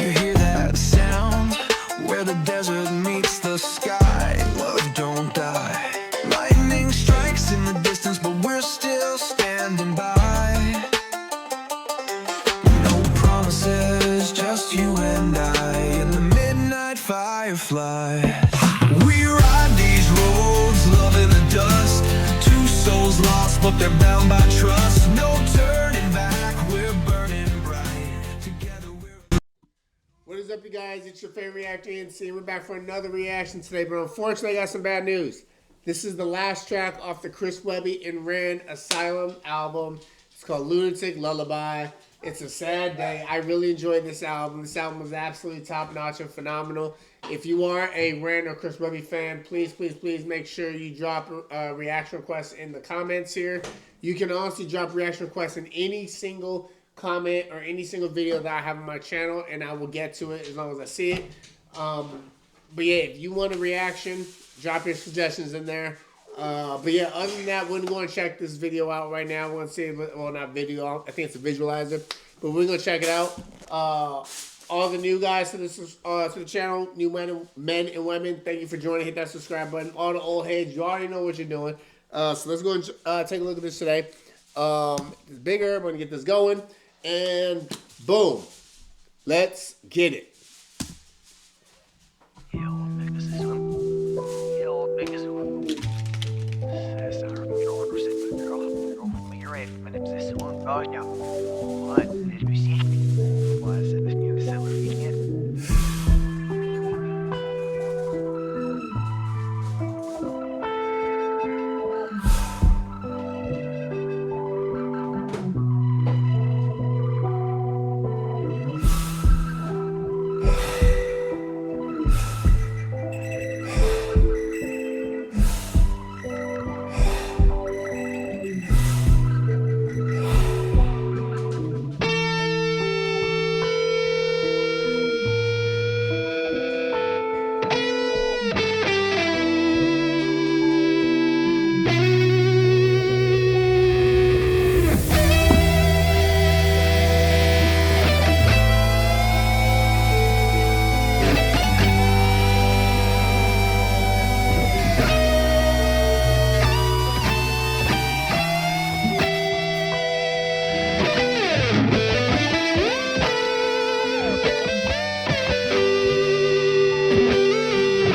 you hear that sound? Where the desert meets the sky, love don't die. Lightning strikes in the distance, but we're still standing by. No promises, just you and I in the midnight firefly. We ride these roads, love in the dust. Two souls lost, but they're bound by trust. No turning back, we're burning bright. Together we're... What is up, you guys? It's your favorite reactor, ENC. We're back for another reaction today, but unfortunately I got some bad news. This is the last track off the Chris Webby and REN Asylum album. It's called Lunatic Lullaby. It's a sad day. I really enjoyed this album. This album was absolutely top-notch and phenomenal. If you are a REN or Chris Webby fan, please, please, please make sure you drop a reaction request in the comments here. You can also drop reaction requests in any single comment or any single video that I have on my channel, and I will get to it as long as I see it. But yeah, if you want a reaction, drop your suggestions in there. But yeah, other than that, we're going to check this video out right now. We're going to see, well, not video, I think it's a visualizer, but we're going to check it out. All the new guys to the channel, new men and women, thank you for joining. Hit that subscribe button. All the old heads, you already know what you're doing. So let's go and take a look at this today. It's bigger. We're going to get this going. And boom. Let's get it.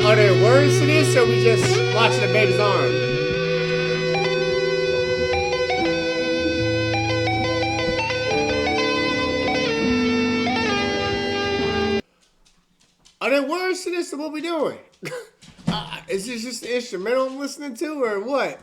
Are there words to this, or we just watching the baby's arm? Are there words to this, or what we doing? Is this just the instrumental I'm listening to, or what?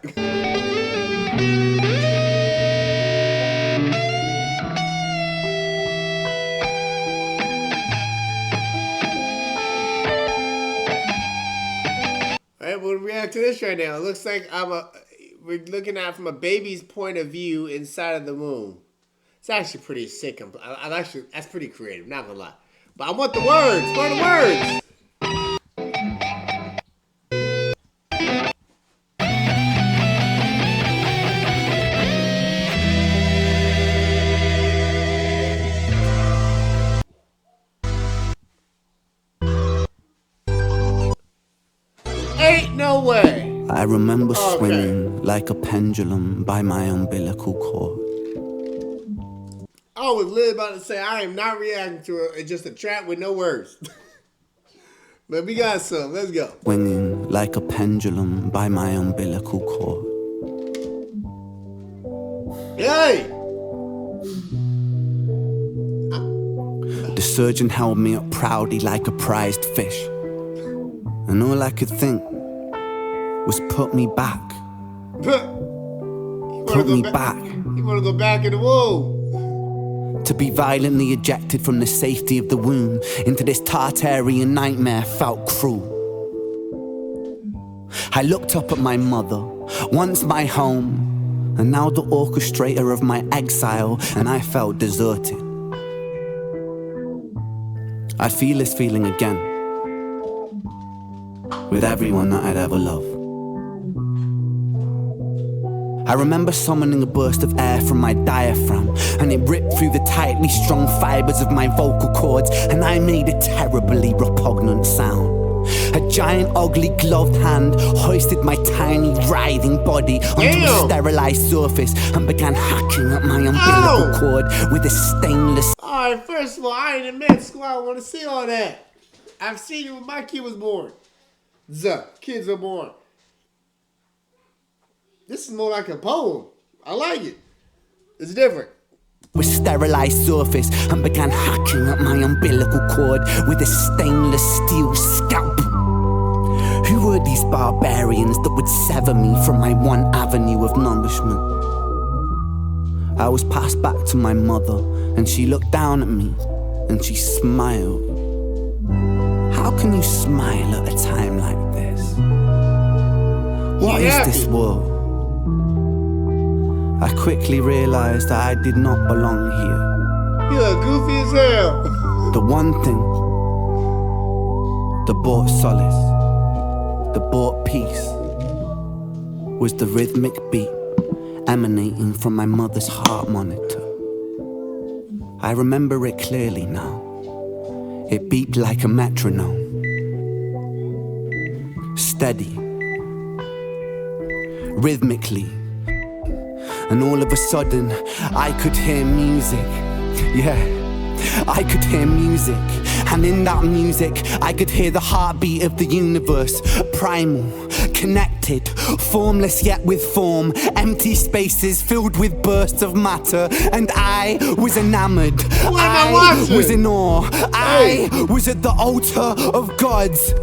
We'll react to this right now. It looks like we're looking at it from a baby's point of view inside of the womb. It's actually pretty sick. That's pretty creative, not gonna lie. But I want the words. What are the words? Ain't no way. I remember swinging like a pendulum by my umbilical cord. I was literally about to say I am not reacting to it. It's just a trap with no words. But we got some. Let's go. Swinging like a pendulum by my umbilical cord. Hey! The surgeon held me up proudly like a prized fish. And all I could think was put me back. Put me back. You want to go back in the womb. To be violently ejected from the safety of the womb into this Tartarian nightmare felt cruel. I looked up at my mother, once my home, and now the orchestrator of my exile, and I felt deserted. I feel this feeling again, with everyone that I'd ever loved. I remember summoning a burst of air from my diaphragm, and it ripped through the tightly strung fibers of my vocal cords, and I made a terribly repugnant sound. A giant ugly gloved hand hoisted my tiny writhing body onto a sterilized surface and began hacking at my umbilical cord with a stainless... Alright, first of all, I ain't in med school. I don't want to see all that. I've seen it when my kid was born. Kids are born. This is more like a poem. I like it. It's different. With sterilized surface and began hacking at my umbilical cord with a stainless steel scalpel. Who were these barbarians that would sever me from my one avenue of nourishment? I was passed back to my mother, and she looked down at me and she smiled. How can you smile at a time like this? What is this world? I quickly realized that I did not belong here. You look goofy as hell. The one thing that brought solace, that brought peace, was the rhythmic beat emanating from my mother's heart monitor. I remember it clearly now. It beat like a metronome. Steady. Rhythmically. And all of a sudden, I could hear music. Yeah, I could hear music. And in that music, I could hear the heartbeat of the universe. Primal, connected, formless yet with form. Empty spaces filled with bursts of matter. And I was enamored. I was in awe. I was at the altar of gods.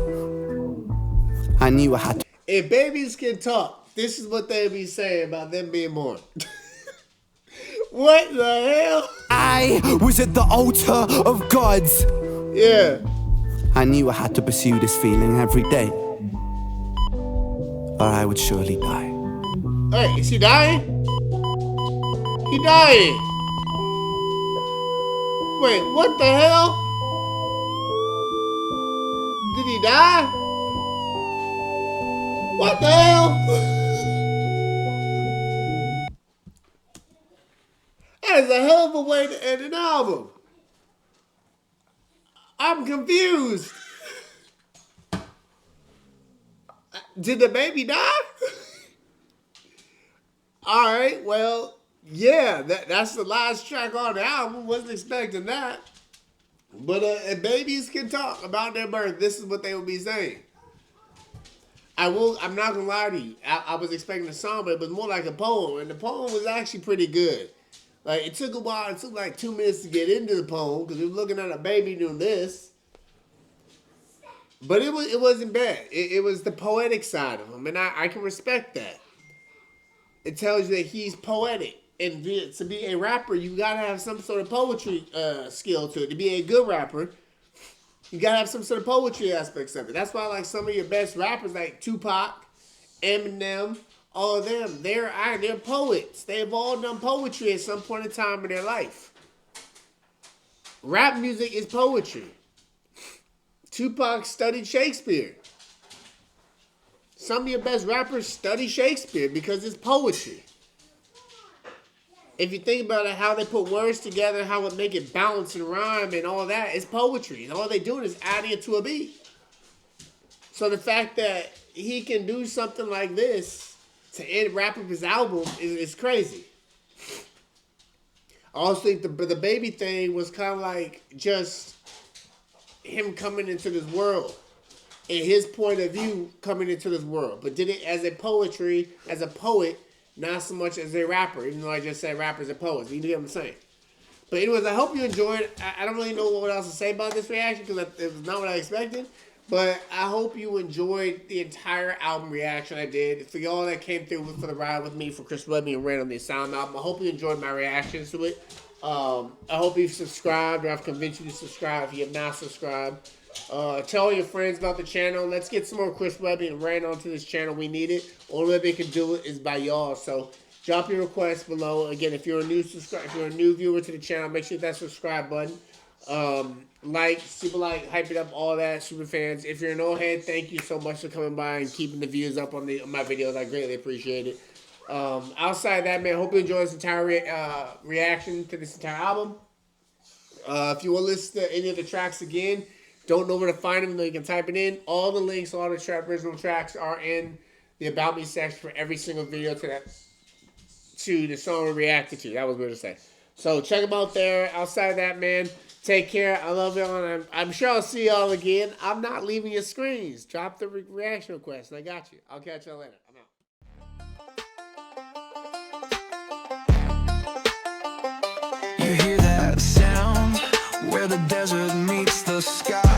I knew I had to. If babies can talk, this is what they be saying about them being born. What the hell? I was at the altar of gods. Yeah. I knew I had to pursue this feeling every day, or I would surely die. Hey, is he dying? He dying. Wait, what the hell? Did he die? What the hell? That is a hell of a way to end an album. I'm confused. Did the baby die? Alright, well, yeah, that's the last track on the album. Wasn't expecting that. But if babies can talk about their birth, this is what they will be saying. I'm not gonna lie to you. I was expecting a song, but it was more like a poem, and the poem was actually pretty good. Like, it took a while. It took like 2 minutes to get into the poem because we were looking at a baby doing this. But it wasn't bad. It was the poetic side of him, and I can respect that. It tells you that he's poetic, and to be a rapper, you gotta have some sort of poetry skill to it. To be a good rapper, you gotta have some sort of poetry aspects of it. That's why, like, some of your best rappers, like Tupac, Eminem, all of them, they're poets. They've all done poetry at some point in time in their life. Rap music is poetry. Tupac studied Shakespeare. Some of your best rappers study Shakespeare because it's poetry. If you think about it, how they put words together, how it make it balance and rhyme and all that, it's poetry. And all they doing is adding it to a beat. So the fact that he can do something like this to wrap up his album is crazy. I also think the baby thing was kind of like just him coming into this world and his point of view coming into this world, but did it as a poetry, as a poet, not so much as a rapper, even though I just said rappers and poets. You get what I'm saying? But anyways, I hope you enjoyed. I don't really know what else to say about this reaction because it was not what I expected. But I hope you enjoyed the entire album reaction I did. For y'all that came through for the ride with me for Chris Webby and Ren on the Asylum album, I hope you enjoyed my reactions to it. I hope you've subscribed, or I've convinced you to subscribe if you have not subscribed. Tell your friends about the channel. Let's get some more Chris Webby and Ren onto this channel. We need it. Only way they can do it is by y'all. So drop your requests below. Again, if you're a new viewer to the channel, make sure you hit that subscribe button. Like, super like, hype it up, all that, super fans. If you're an old head, thank you so much for coming by and keeping the views up on my videos. I greatly appreciate it. Outside that, man, hope you enjoy this entire reaction to this entire album. If you want to listen to any of the tracks again, don't know where to find them, though you can type it in. All the links, all the original tracks are in the About Me section for every single video to the song we reacted to. That was weird to say. So check them out there. Outside of that, man, take care. I love y'all, and I'm sure I'll see y'all again. I'm not leaving your screens. Drop the reaction request, and I got you. I'll catch y'all later. I'm out. You hear that sound where the desert meets the sky?